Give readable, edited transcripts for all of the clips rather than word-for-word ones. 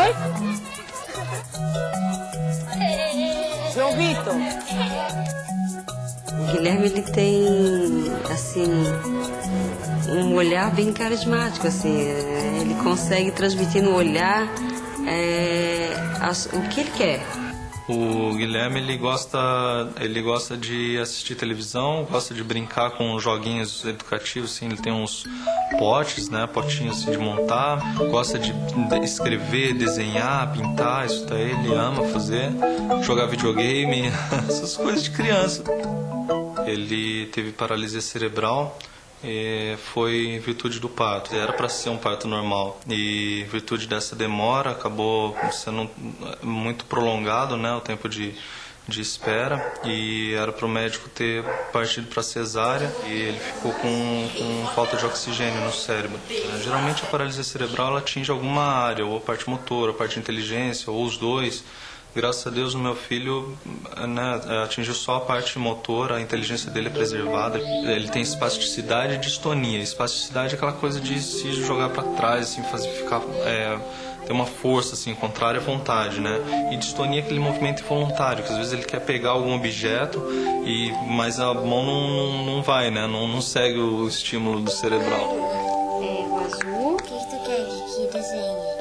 Oi? João Vitor. O Guilherme, ele tem, assim, um olhar bem carismático, assim. Ele consegue transmitir no olhar o que ele quer. O Guilherme, ele gosta de assistir televisão, gosta de brincar com joguinhos educativos, assim, ele tem uns potes, né, potinhos assim, de montar, gosta de escrever, desenhar, pintar, isso daí ele ama fazer, jogar videogame, essas coisas de criança. Ele teve paralisia cerebral. Foi em virtude do parto. Era para ser um parto normal e em virtude dessa demora acabou sendo muito prolongado, né, o tempo de espera, e era para o médico ter partido para cesárea e ele ficou com falta de oxigênio no cérebro. Geralmente a paralisia cerebral ela atinge alguma área, ou a parte motora, a parte de inteligência, ou os dois. Graças a Deus, o meu filho, né, atingiu só a parte motora, a inteligência dele é preservada. Ele tem espasticidade e distonia. Espasticidade é aquela coisa de se jogar para trás, assim, ter uma força assim, contrária à vontade, né? E distonia é aquele movimento involuntário, que às vezes ele quer pegar algum objeto, mas a mão não vai, né? Não segue o estímulo do cerebral. O azul. O que tu quer que desenhe?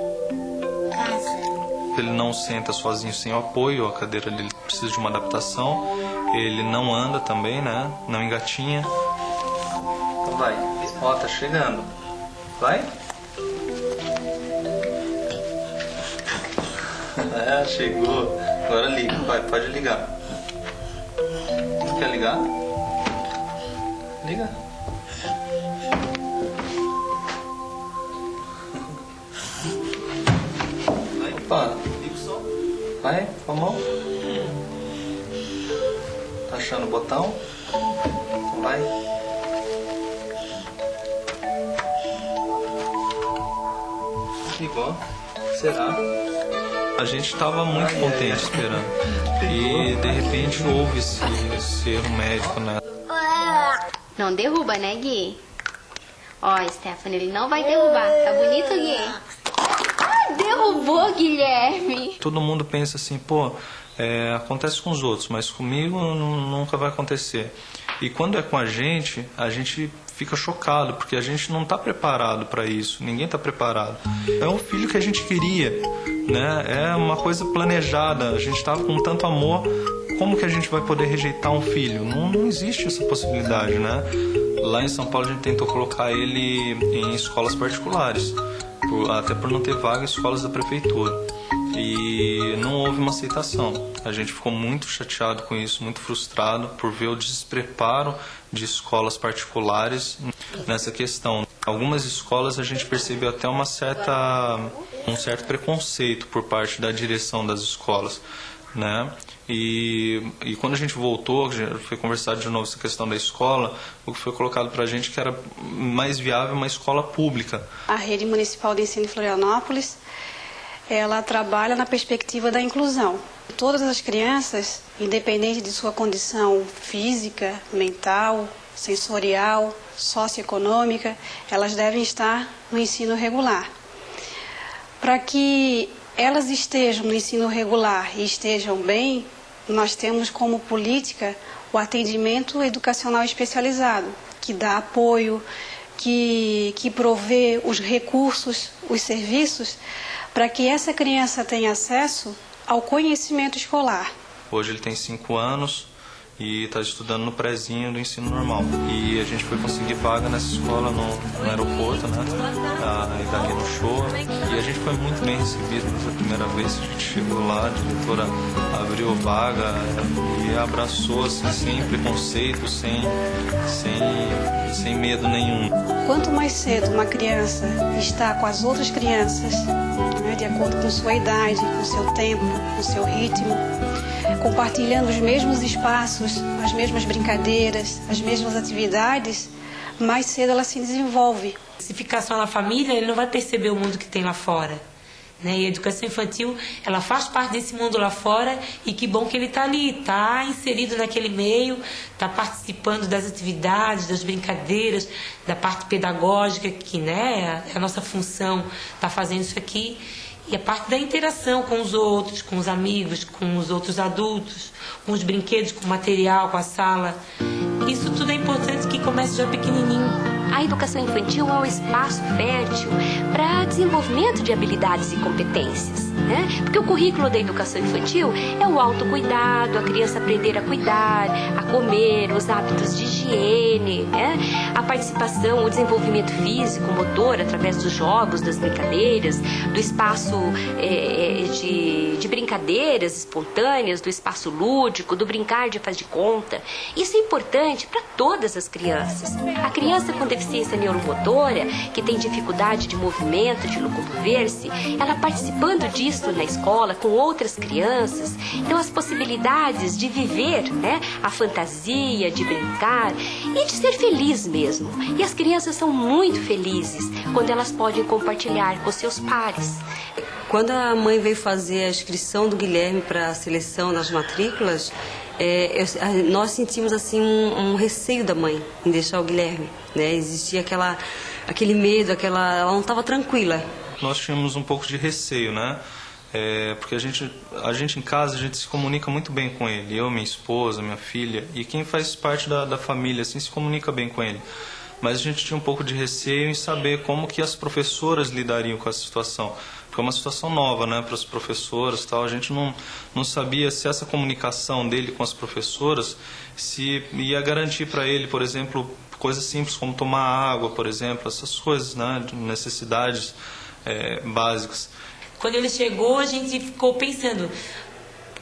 Ele não senta sozinho sem o apoio, a cadeira dele precisa de uma adaptação. Ele não anda também, né? Não engatinha. Então vai. Ó, tá chegando. Vai. Chegou. Agora liga. Vai, pode ligar. Não quer ligar? Liga. Opa. Vai, com a mão. Tá achando o botão? Então vai. Igual. Será? A gente estava muito contente esperando. E de repente houve esse erro médico, né? Não derruba, né, Gui? Ó, Stephanie, ele não vai derrubar. Tá bonito, Gui? Derrubou, Guilherme. Todo mundo pensa assim, pô, acontece com os outros, mas comigo nunca vai acontecer. E quando é com a gente fica chocado, porque a gente não está preparado para isso, ninguém está preparado. É um filho que a gente queria, né? É uma coisa planejada, a gente estava com tanto amor, como que a gente vai poder rejeitar um filho? Não existe essa possibilidade, né? Lá em São Paulo a gente tentou colocar ele em escolas particulares, até por não ter vaga em escolas da prefeitura. E não houve uma aceitação. A gente ficou muito chateado com isso, muito frustrado por ver o despreparo de escolas particulares nessa questão. Algumas escolas a gente percebeu até um certo preconceito por parte da direção das escolas, né? E quando a gente voltou, foi conversado de novo essa questão da escola, o que foi colocado para a gente que era mais viável uma escola pública. A Rede Municipal de Ensino de Florianópolis, ela trabalha na perspectiva da inclusão. Todas as crianças, independente de sua condição física, mental, sensorial, socioeconômica, elas devem estar no ensino regular. Para que elas estejam no ensino regular e estejam bem, nós temos como política o atendimento educacional especializado, que dá apoio, que provê os recursos, os serviços, para que essa criança tenha acesso ao conhecimento escolar. Hoje ele tem 5 anos e está estudando no prézinho do ensino normal. E a gente foi conseguir vaga nessa escola no aeroporto, né? E dali no show. E a gente foi muito bem recebido nessa primeira vez que a gente chegou lá, a diretora abriu vaga e abraçou assim, sem preconceito, sem medo nenhum. Quanto mais cedo uma criança está com as outras crianças, né, de acordo com sua idade, com seu tempo, com seu ritmo, compartilhando os mesmos espaços, as mesmas brincadeiras, as mesmas atividades, mais cedo ela se desenvolve. Se ficar só na família, ele não vai perceber o mundo que tem lá fora, né? E a educação infantil, ela faz parte desse mundo lá fora, e que bom que ele está ali, está inserido naquele meio, está participando das atividades, das brincadeiras, da parte pedagógica, que, né, é a nossa função, está fazendo isso aqui. E a parte da interação com os outros, com os amigos, com os outros adultos, com os brinquedos, com o material, com a sala. Isso tudo é importante que comece já pequenininho. A educação infantil é um espaço fértil para desenvolvimento de habilidades e competências, né? Porque o currículo da educação infantil é o autocuidado, a criança aprender a cuidar, a comer, os hábitos de higiene, né? A participação, o desenvolvimento físico, motor, através dos jogos, das brincadeiras, do espaço de brincadeiras espontâneas, do espaço lúdico, do brincar de faz de conta. Isso é importante para todas as crianças. A criança com deficiência neuromotora, que tem dificuldade de movimento, de locomover-se, ela participando disso na escola com outras crianças, então as possibilidades de viver, né, a fantasia, de brincar e de ser feliz mesmo. E as crianças são muito felizes quando elas podem compartilhar com seus pares. Quando a mãe veio fazer a inscrição do Guilherme para a seleção nas matrículas, nós sentimos assim um receio da mãe em deixar o Guilherme, né? Existia aquele medo, ela não estava tranquila. Nós tínhamos um pouco de receio, né? Porque a gente em casa, a gente se comunica muito bem com ele. Eu, minha esposa, minha filha, e quem faz parte da família, assim, se comunica bem com ele. Mas a gente tinha um pouco de receio em saber como que as professoras lidariam com essa situação. Porque é uma situação nova, né, para as professoras, tal. A gente não sabia se essa comunicação dele com as professoras se ia garantir para ele, por exemplo, coisas simples como tomar água, por exemplo, essas coisas, né, de necessidades básicas. Quando ele chegou, a gente ficou pensando,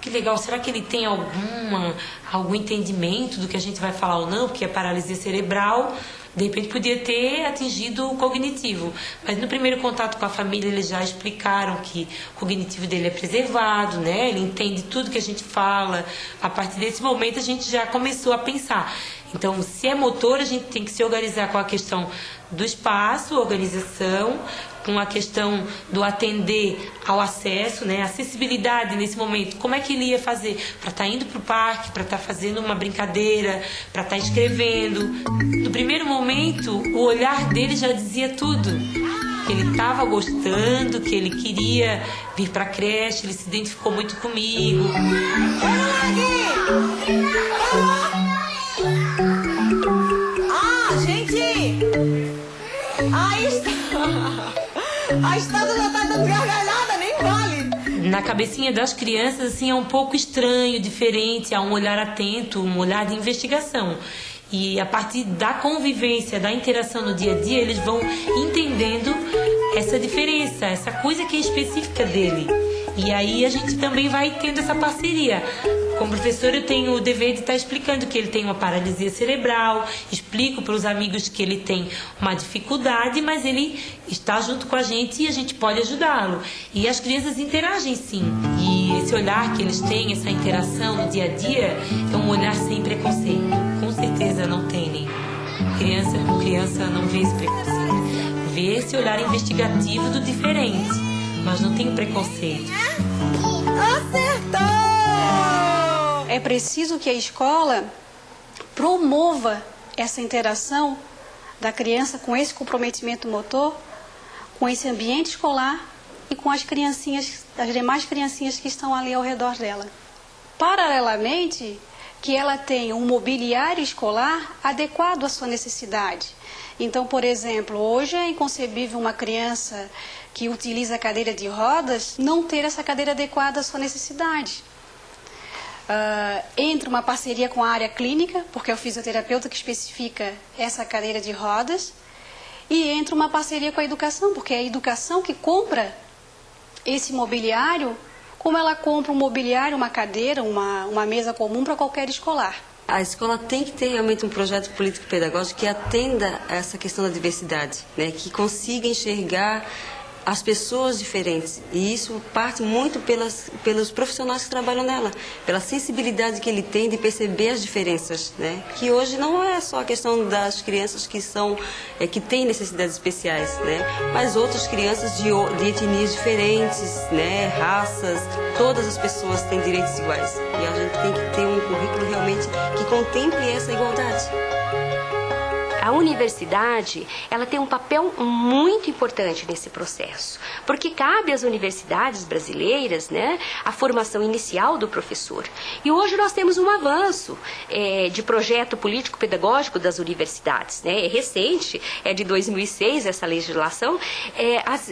que legal, será que ele tem algum entendimento do que a gente vai falar ou não? Porque a paralisia cerebral, de repente, podia ter atingido o cognitivo. Mas no primeiro contato com a família, eles já explicaram que o cognitivo dele é preservado, né? Ele entende tudo que a gente fala. A partir desse momento, a gente já começou a pensar. Então, se é motor, a gente tem que se organizar com a questão do espaço, organização, com a questão do atender ao acesso, né? Acessibilidade nesse momento. Como é que ele ia fazer? Para estar indo para o parque, para estar fazendo uma brincadeira, para estar escrevendo. No primeiro momento, o olhar dele já dizia tudo. Que ele estava gostando, que ele queria vir para a creche, ele se identificou muito comigo. Gente! Aí está! A estátua já está dando gargalhada, nem vale! Na cabecinha das crianças, assim, é um pouco estranho, diferente, há um olhar atento, um olhar de investigação. E a partir da convivência, da interação no dia a dia, eles vão entendendo essa diferença, essa coisa que é específica dele. E aí a gente também vai tendo essa parceria. Como professor, eu tenho o dever de estar explicando que ele tem uma paralisia cerebral, explico para os amigos que ele tem uma dificuldade, mas ele está junto com a gente e a gente pode ajudá-lo. E as crianças interagem sim. E esse olhar que eles têm, essa interação no dia a dia, é um olhar sem preconceito. Com certeza não tem nem. Criança com criança não vê esse preconceito. Vê esse olhar investigativo do diferente, mas não tem preconceito. Acertou! É preciso que a escola promova essa interação da criança com esse comprometimento motor, com esse ambiente escolar e com as criancinhas, as demais criancinhas que estão ali ao redor dela. Paralelamente, que ela tenha um mobiliário escolar adequado à sua necessidade. Então, por exemplo, hoje é inconcebível uma criança que utiliza a cadeira de rodas não ter essa cadeira adequada à sua necessidade. Entra uma parceria com a área clínica, porque é o fisioterapeuta que especifica essa cadeira de rodas, e entra uma parceria com a educação, porque é a educação que compra esse mobiliário, como ela compra um mobiliário, uma cadeira, uma mesa comum para qualquer escolar. A escola tem que ter realmente um projeto político-pedagógico que atenda a essa questão da diversidade, né? Que consiga enxergar as pessoas diferentes. E isso parte muito pelos profissionais que trabalham nela, pela sensibilidade que ele tem de perceber as diferenças, né? Que hoje não é só a questão das crianças que têm necessidades especiais, né? Mas outras crianças de etnias diferentes, né? Raças, todas as pessoas têm direitos iguais. E a gente tem que ter um currículo realmente que contemple essa igualdade. A universidade, ela tem um papel muito importante nesse processo, porque cabe às universidades brasileiras, né, a formação inicial do professor. E hoje nós temos um avanço de projeto político-pedagógico das universidades, né? É recente, é de 2006 essa legislação.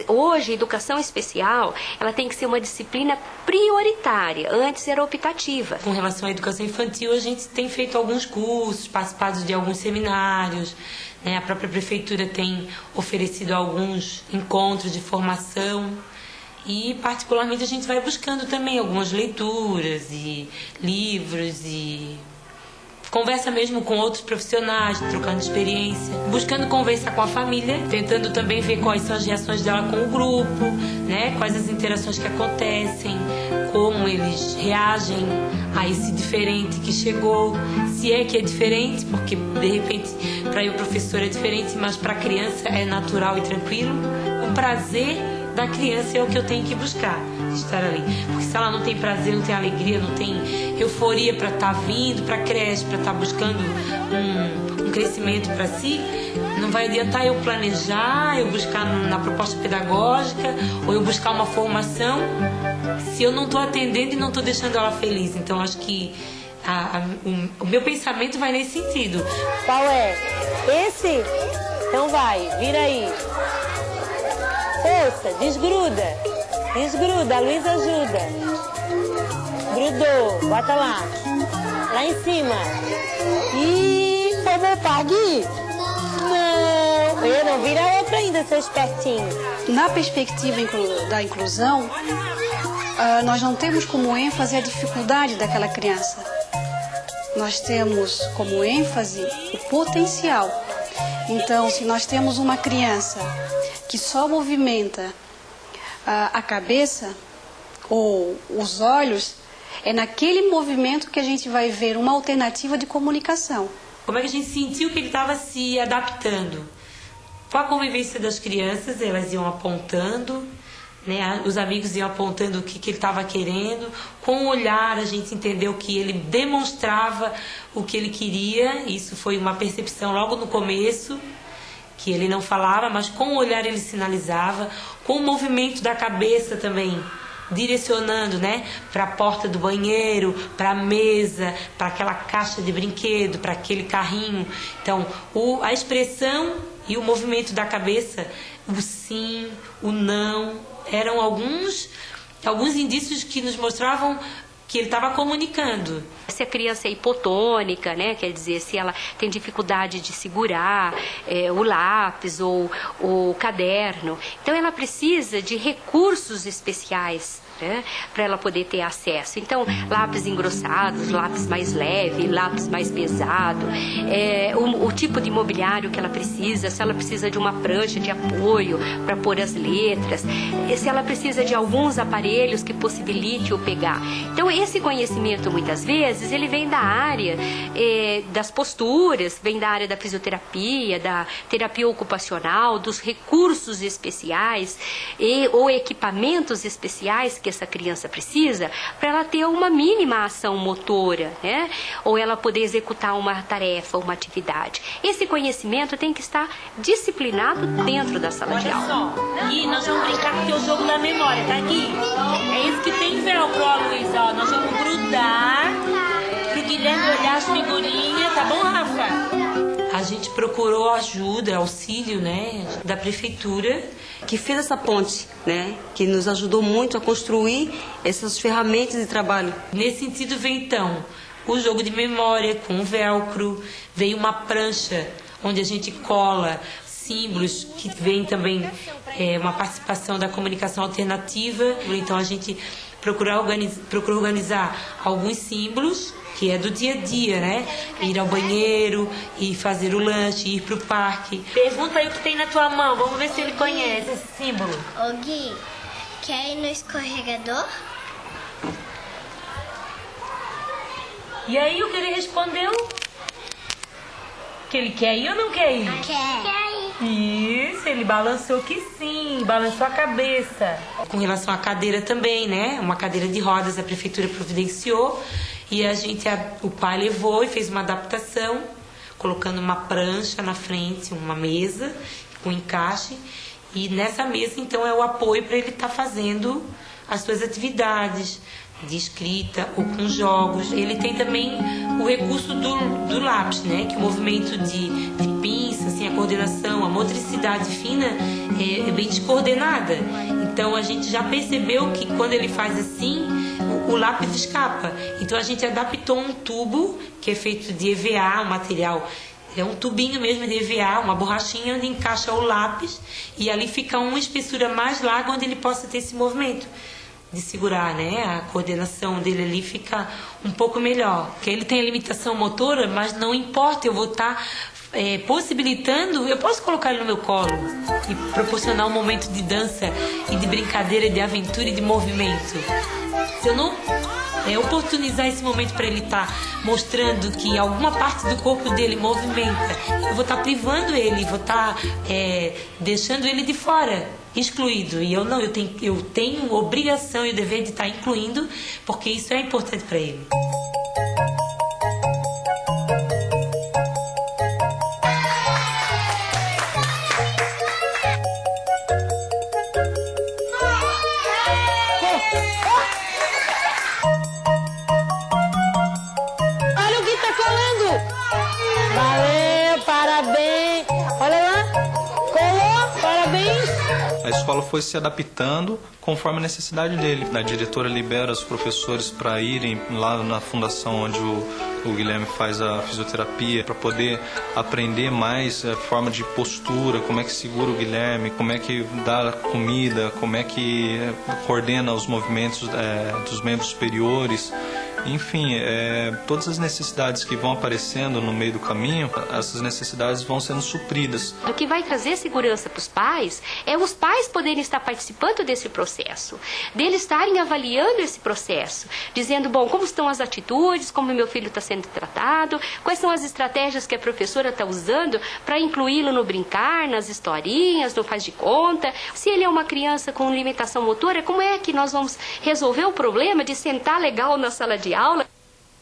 Hoje, a educação especial, ela tem que ser uma disciplina prioritária, antes era optativa. Com relação à educação infantil, a gente tem feito alguns cursos, participado de alguns seminários, né? A própria prefeitura tem oferecido alguns encontros de formação e, particularmente, a gente vai buscando também algumas leituras e livros e conversa mesmo com outros profissionais, trocando experiência, buscando conversar com a família, tentando também ver quais são as reações dela com o grupo, né? Quais as interações que acontecem, como eles reagem a esse diferente que chegou, se é que é diferente, porque de repente para o professor é diferente, mas para a criança é natural e tranquilo. O prazer da criança é o que eu tenho que buscar, estar ali. Porque se ela não tem prazer, não tem alegria, não tem euforia para estar vindo para a creche, para estar buscando um crescimento para si, não vai adiantar eu planejar, eu buscar na proposta pedagógica, ou eu buscar uma formação, se eu não estou atendendo e não estou deixando ela feliz. Então, acho que o meu pensamento vai nesse sentido. Qual é? Esse? Então vai, vira aí. Força, desgruda. Desgruda, a Luísa ajuda. Grudou, bota lá. Lá em cima. Ih, foi meu pague? Não. Eu não, vira outra ainda, seu espertinho. Na perspectiva da inclusão, nós não temos como ênfase a dificuldade daquela criança. Nós temos como ênfase o potencial. Então, se nós temos uma criança que só movimenta a cabeça ou os olhos, é naquele movimento que a gente vai ver uma alternativa de comunicação. Como é que a gente sentiu que ele estava se adaptando? Com a convivência das crianças, elas iam apontando, né? Os amigos iam apontando o que ele estava querendo. Com o olhar, a gente entendeu que ele demonstrava o que ele queria. Isso foi uma percepção logo no começo, que ele não falava, mas com o olhar ele sinalizava, com o movimento da cabeça também, direcionando, né, para a porta do banheiro, para a mesa, para aquela caixa de brinquedo, para aquele carrinho. Então, a expressão e o movimento da cabeça, o sim, o não, eram alguns indícios que nos mostravam que ele estava comunicando. Se a criança é hipotônica, né, quer dizer, se ela tem dificuldade de segurar o lápis ou o caderno, então ela precisa de recursos especiais, né, para ela poder ter acesso. Então, lápis engrossados, lápis mais leve, lápis mais pesado, o tipo de mobiliário que ela precisa, se ela precisa de uma prancha de apoio para pôr as letras, se ela precisa de alguns aparelhos que possibilite o pegar. Então, esse conhecimento, muitas vezes, ele vem da área das posturas, vem da área da fisioterapia, da terapia ocupacional, dos recursos especiais ou equipamentos especiais que essa criança precisa para ela ter uma mínima ação motora, né? Ou ela poder executar uma tarefa, uma atividade. Esse conhecimento tem que estar disciplinado dentro da sala de aula. E nós vamos brincar com o teu jogo da memória, tá aqui? É isso que tem velcro, ó, Luiz, ó. Nós vamos grudar pro Guilherme olhar as figurinhas, tá bom, Rafa? A gente procurou ajuda, auxílio, né, da prefeitura, que fez essa ponte, né, que nos ajudou muito a construir essas ferramentas de trabalho. Nesse sentido veio então o jogo de memória com velcro, veio uma prancha onde a gente cola símbolos, que vem também uma participação da comunicação alternativa. Então a gente procurou organizar alguns símbolos que é do dia a dia, né? Ir ao banheiro, ir fazer o lanche, ir pro parque. Pergunta aí o que tem na tua mão, vamos ver se ele conhece esse símbolo. Ô Gui, quer ir no escorregador? E aí o que ele respondeu? Que ele quer ir ou não quer ir? Quer ir. Isso, ele balançou que sim, balançou a cabeça. Com relação à cadeira também, né? Uma cadeira de rodas a prefeitura providenciou. E o pai levou e fez uma adaptação colocando uma prancha na frente, uma mesa com encaixe, e nessa mesa então é o apoio para ele estar fazendo as suas atividades de escrita ou com jogos. Ele tem também o recurso do lápis, né? Que o movimento de pinça, assim, a coordenação, a motricidade fina é bem descoordenada. Então a gente já percebeu que quando ele faz assim, o lápis escapa. Então a gente adaptou um tubo que é feito de EVA, um material. É um tubinho mesmo de EVA, uma borrachinha onde encaixa o lápis, e ali fica uma espessura mais larga onde ele possa ter esse movimento de segurar, né? A coordenação dele ali fica um pouco melhor. Porque ele tem a limitação motora, mas não importa, eu vou estar possibilitando, eu posso colocar ele no meu colo e proporcionar um momento de dança e de brincadeira, de aventura e de movimento. Se eu não oportunizar esse momento para ele estar mostrando que alguma parte do corpo dele movimenta, eu vou estar privando ele, vou estar deixando ele de fora, excluído. E eu tenho obrigação e o dever de estar incluindo, porque isso é importante para ele. Olha o que tá colando! Valeu, parabéns! Olha lá! Colou, parabéns! A escola foi se adaptando conforme a necessidade dele. A diretora libera os professores para irem lá na fundação onde o Guilherme faz a fisioterapia, para poder aprender mais a forma de postura, como é que segura o Guilherme, como é que dá comida, como é que coordena os movimentos dos membros superiores. Enfim, todas as necessidades que vão aparecendo no meio do caminho, essas necessidades vão sendo supridas. O que vai trazer segurança para os pais é os pais poderem estar participando desse processo, deles estarem avaliando esse processo, dizendo, bom, como estão as atitudes, como meu filho está sendo tratado, quais são as estratégias que a professora está usando para incluí-lo no brincar, nas historinhas, no faz de conta. Se ele é uma criança com limitação motora, como é que nós vamos resolver o problema de sentar legal na sala de aula?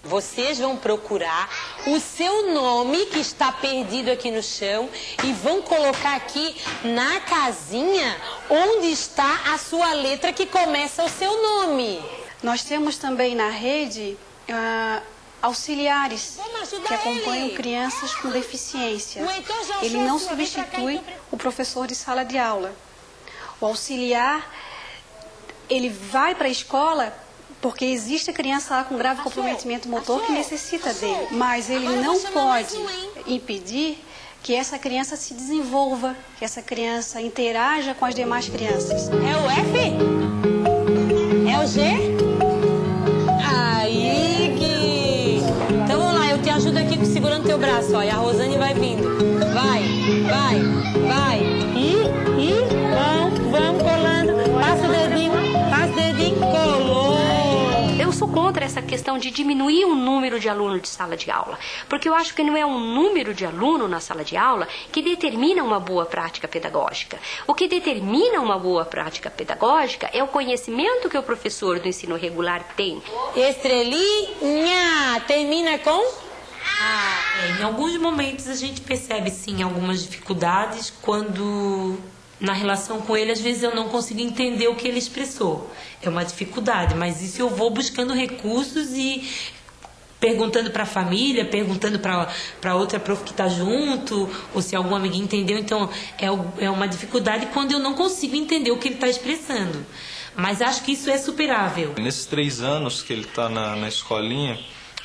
Vocês vão procurar o seu nome que está perdido aqui no chão e vão colocar aqui na casinha onde está a sua letra que começa o seu nome. Nós temos também na rede auxiliares que acompanham crianças com deficiência. Ele não substitui o professor de sala de aula. O auxiliar, ele vai para a escola porque existe a criança lá com grave comprometimento motor que necessita dele. Mas ele não pode impedir que essa criança se desenvolva, que essa criança interaja com as demais crianças. É o F? É o G? Aí, Gui! Então vamos lá, eu te ajudo aqui segurando teu braço, ó. E a Rosane vai vindo. Vai. Vamos colando. Passa o dedinho, colou. Eu sou contra essa questão de diminuir o número de alunos de sala de aula, porque eu acho que não é um número de aluno na sala de aula que determina uma boa prática pedagógica. O que determina uma boa prática pedagógica é o conhecimento que o professor do ensino regular tem. Estrelinha, termina com... Em alguns momentos a gente percebe, sim, algumas dificuldades quando... Na relação com ele, às vezes eu não consigo entender o que ele expressou. É uma dificuldade, mas isso eu vou buscando recursos e perguntando para a família, perguntando para outra prof que está junto, ou se algum amiguinho entendeu. Então, é uma dificuldade quando eu não consigo entender o que ele está expressando. Mas acho que isso é superável. Nesses 3 anos que ele está na escolinha,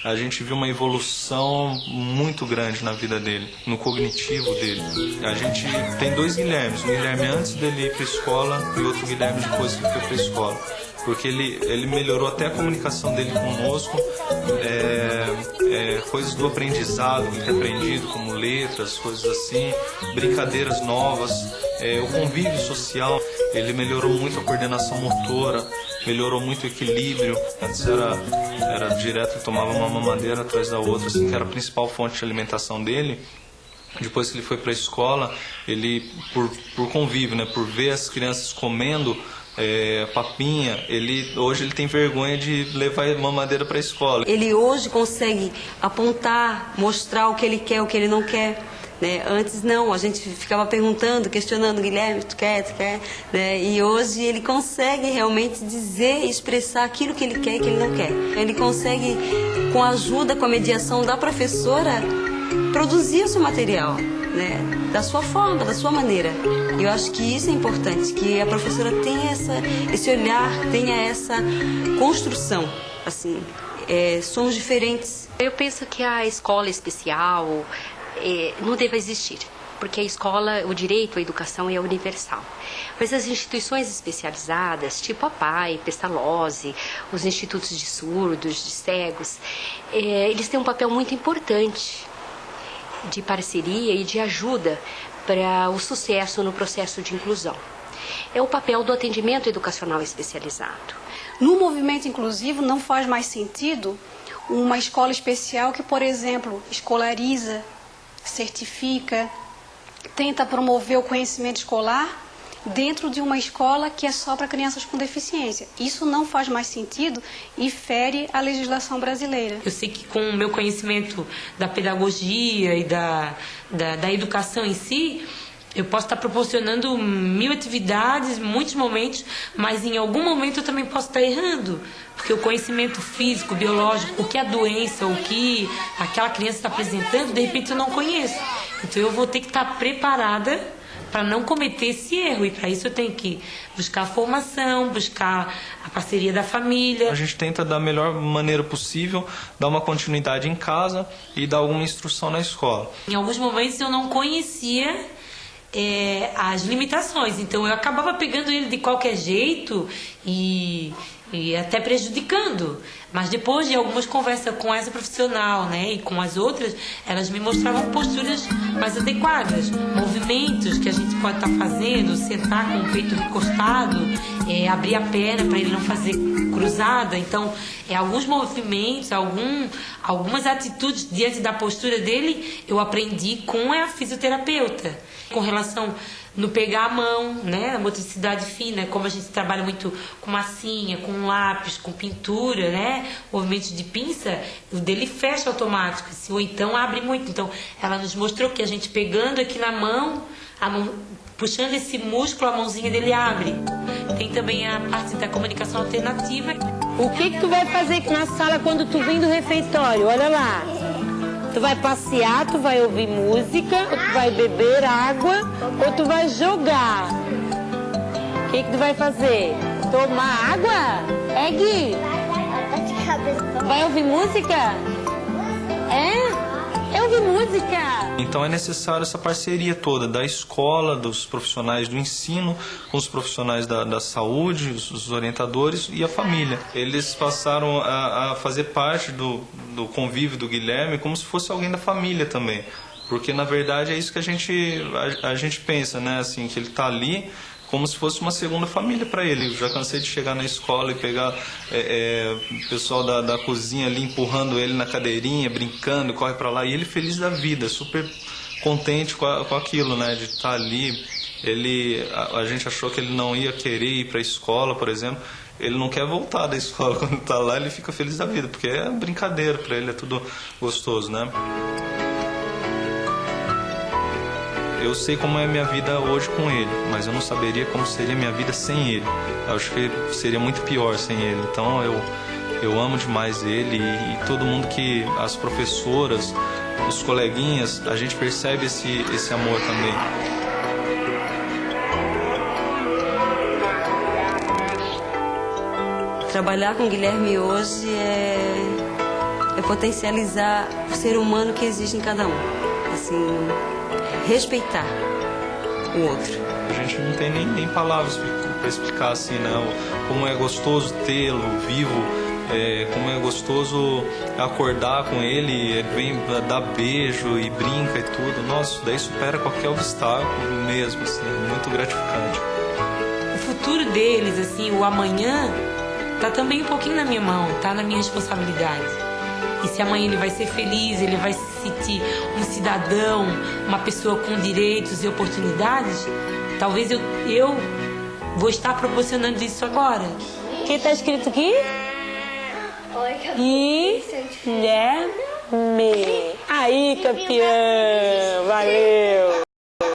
a gente viu uma evolução muito grande na vida dele, no cognitivo dele. A gente tem 2 Guilhermes, um Guilherme antes dele ir para a escola e outro Guilherme depois que ele foi para a escola. Porque ele melhorou até a comunicação dele conosco, coisas do aprendizado, que tem aprendido, como letras, coisas assim, brincadeiras novas, o convívio social. Ele melhorou muito a coordenação motora, melhorou muito o equilíbrio. Antes era direto, ele tomava uma mamadeira atrás da outra, assim, que era a principal fonte de alimentação dele. Depois que ele foi para a escola, ele, por convívio, né, por ver as crianças comendo papinha, hoje ele tem vergonha de levar mamadeira para a escola. Ele hoje consegue apontar, mostrar o que ele quer, o que ele não quer. Né? Antes não, a gente ficava perguntando, questionando, Guilherme, tu quer? Né? E hoje ele consegue realmente dizer, expressar aquilo que ele quer e que ele não quer. Ele consegue, com a ajuda, com a mediação da professora, produzir o seu material, né? Da sua forma, da sua maneira. Eu acho que isso é importante, que a professora tenha esse olhar, tenha essa construção. Assim, somos diferentes. Eu penso que a escola especial não deve existir, porque a escola, o direito à educação é universal. Mas as instituições especializadas, tipo a PAI, Pestalozzi, os institutos de surdos, de cegos, eles têm um papel muito importante de parceria e de ajuda para o sucesso no processo de inclusão. É o papel do atendimento educacional especializado. No movimento inclusivo não faz mais sentido uma escola especial que, por exemplo, escolariza, certifica, tenta promover o conhecimento escolar dentro de uma escola que é só para crianças com deficiência. Isso não faz mais sentido e fere a legislação brasileira. Eu sei que com o meu conhecimento da pedagogia e da educação em si, eu posso estar proporcionando 1000 atividades, muitos momentos, mas em algum momento eu também posso estar errando. Porque o conhecimento físico, biológico, o que a doença, o que aquela criança está apresentando, de repente eu não conheço. Então eu vou ter que estar preparada para não cometer esse erro. E para isso eu tenho que buscar a formação, buscar a parceria da família. A gente tenta da melhor maneira possível, dar uma continuidade em casa e dar alguma instrução na escola. Em alguns momentos eu não conhecia as limitações, então eu acabava pegando ele de qualquer jeito e até prejudicando. Mas depois de algumas conversas com essa profissional, né, e com as outras, elas me mostravam posturas mais adequadas, movimentos que a gente pode estar fazendo, sentar com o peito recostado, abrir a perna para ele não fazer cruzada. Então, alguns movimentos, algumas atitudes diante da postura dele, eu aprendi com a fisioterapeuta. Com relação no pegar a mão, né, a motricidade fina, como a gente trabalha muito com massinha, com lápis, com pintura, né, movimentos de pinça, o dele fecha automático, ou então abre muito. Então, ela nos mostrou que a gente pegando aqui na mão, puxando esse músculo, a mãozinha dele abre. Tem também a parte da comunicação alternativa. O que tu vai fazer aqui na sala quando tu vem do refeitório? Olha lá. Tu vai passear, tu vai ouvir música, ou tu vai beber água, ou tu vai jogar. O que tu vai fazer? Tomar água? Gui? Vai ouvir música? Eu ouvi música. Então é necessário essa parceria toda da escola, dos profissionais do ensino, com os profissionais da saúde, os orientadores e a família. Eles passaram a fazer parte do convívio do Guilherme como se fosse alguém da família também. Porque na verdade é isso que a gente pensa, né? Assim, que ele está ali como se fosse uma segunda família para ele. Eu já cansei de chegar na escola e pegar o pessoal da cozinha ali empurrando ele na cadeirinha, brincando, corre para lá. E ele feliz da vida, super contente com aquilo, né, de estar ali. A gente achou que ele não ia querer ir para a escola, por exemplo. Ele não quer voltar da escola. Quando está lá, ele fica feliz da vida, porque é brincadeira para ele, é tudo gostoso, né? Eu sei como é a minha vida hoje com ele, mas eu não saberia como seria a minha vida sem ele. Eu acho que seria muito pior sem ele. Então eu amo demais ele e todo mundo as professoras, os coleguinhas, a gente percebe esse amor também. Trabalhar com o Guilherme hoje é potencializar o ser humano que existe em cada um. Assim, respeitar o outro. A gente não tem nem palavras para explicar assim, né? Como é gostoso tê-lo vivo, como é gostoso acordar com ele, ele vem dar beijo e brinca e tudo. Nossa, isso daí supera qualquer obstáculo mesmo, assim, muito gratificante. O futuro deles, assim, o amanhã, tá também um pouquinho na minha mão, tá na minha responsabilidade. E se amanhã ele vai ser feliz, ele vai se sentir um cidadão, uma pessoa com direitos e oportunidades, talvez eu Vou estar proporcionando isso agora. O que está escrito aqui? Guilherme. Aí, campeão! Valeu!